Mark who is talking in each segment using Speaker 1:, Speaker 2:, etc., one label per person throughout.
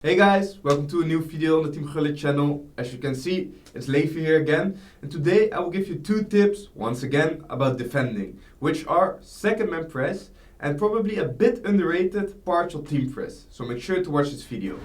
Speaker 1: Hey guys, welcome to a new video on the Team Gullit channel. As you can see, it's Levi here again. And today I will give you two tips, once again, about defending, which are second man press and probably a bit underrated partial team press. So make sure to watch this video.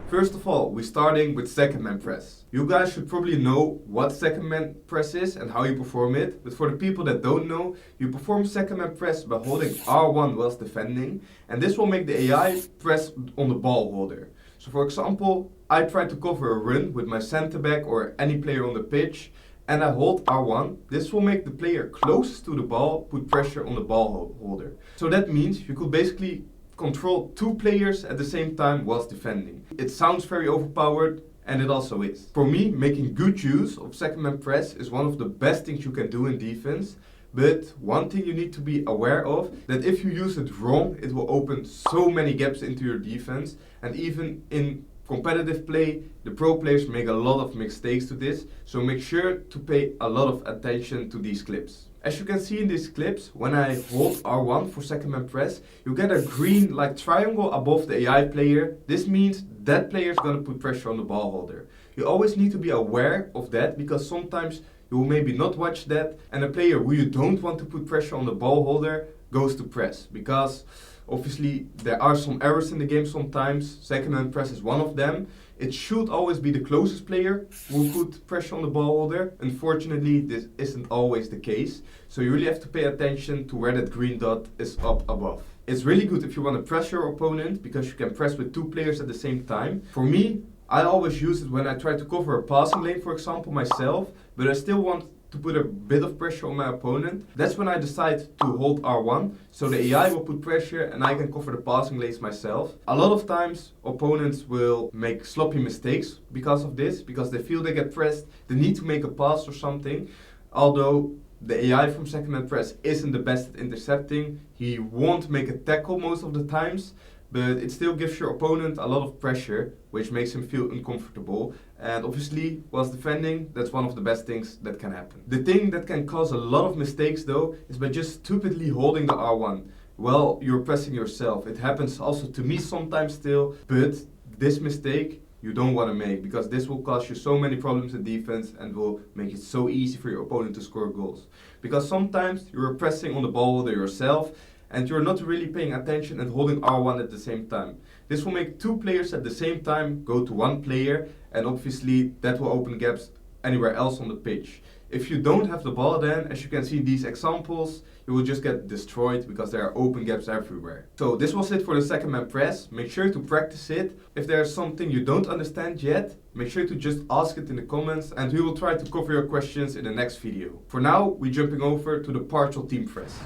Speaker 1: First of all, we're starting with second man press. You guys should probably know what second man press is and how you perform it. But for the people that don't know, you perform second man press by holding R1 whilst defending. And this will make the AI press on the ball holder. So for example, I try to cover a run with my center back or any player on the pitch and I hold R1. This will make the player closest to the ball put pressure on the ball holder. So that means you could basically control two players at the same time whilst defending. It sounds very overpowered and it also is. For me, making good use of second man press is one of the best things you can do in defense. But one thing you need to be aware of, that if you use it wrong, it will open so many gaps into your defense. And even in competitive play, the pro players make a lot of mistakes to this. So make sure to pay a lot of attention to these clips. As you can see in these clips, when I hold R1 for second man press, you get a green triangle above the AI player. This means that player is going to put pressure on the ball holder. You always need to be aware of that, because sometimes you will maybe not watch that and a player who you don't want to put pressure on the ball holder goes to press, because obviously there are some errors in the game sometimes. Second man press is one of them. It should always be the closest player who put pressure on the ball holder. Unfortunately, this isn't always the case. So you really have to pay attention to where that green dot is up above. It's really good if you want to press your opponent, because you can press with two players at the same time. For me, I always use it when I try to cover a passing lane, for example, myself, but I still want to put a bit of pressure on my opponent. That's when I decide to hold R1, so the AI will put pressure and I can cover the passing lanes myself. A lot of times opponents will make sloppy mistakes because of this, because they feel they get pressed, they need to make a pass or something. Although the AI from second man press isn't the best at intercepting, he won't make a tackle most of the times, but it still gives your opponent a lot of pressure, which makes him feel uncomfortable. And obviously, whilst defending, that's one of the best things that can happen. The thing that can cause a lot of mistakes though, is by just stupidly holding the R1 while you're pressing yourself. It happens also to me sometimes still, but this mistake you don't want to make, because this will cause you so many problems in defense and will make it so easy for your opponent to score goals. Because sometimes you're pressing on the ball holder yourself, and you're not really paying attention and holding R1 at the same time. This will make two players at the same time go to one player, and obviously that will open gaps anywhere else on the pitch. If you don't have the ball then, as you can see in these examples, you will just get destroyed because there are open gaps everywhere. So this was it for the second man press. Make sure to practice it. If there's something you don't understand yet, make sure to just ask it in the comments and we will try to cover your questions in the next video. For now, we're jumping over to the partial team press.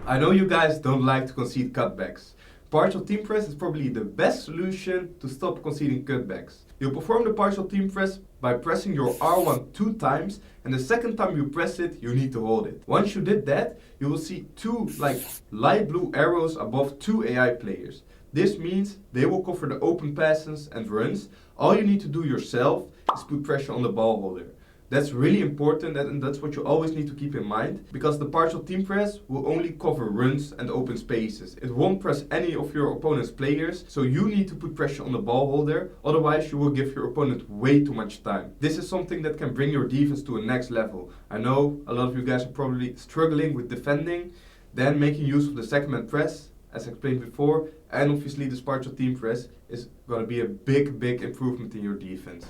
Speaker 1: I know you guys don't like to concede cutbacks. Partial team press is probably the best solution to stop conceding cutbacks. You perform the partial team press by pressing your R1 two times, and the second time you press it, you need to hold it. Once you did that, you will see two light blue arrows above two AI players. This means they will cover the open passes and runs. All you need to do yourself is put pressure on the ball holder. That's really important, and that's what you always need to keep in mind, because the partial team press will only cover runs and open spaces. It won't press any of your opponent's players, so you need to put pressure on the ball holder, otherwise you will give your opponent way too much time. This is something that can bring your defense to a next level. I know a lot of you guys are probably struggling with defending, then making use of the second man press, as explained before, and obviously this partial team press is going to be a big improvement in your defense.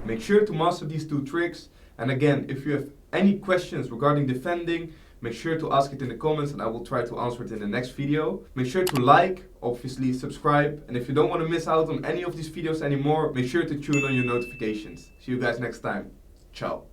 Speaker 1: Make sure to master these two tricks, and again, if you have any questions regarding defending, make sure to ask it in the comments and I will try to answer it in the next video. Make sure to like, obviously subscribe, and if you don't want to miss out on any of these videos anymore, make sure to tune on your notifications. See you guys next time. Ciao.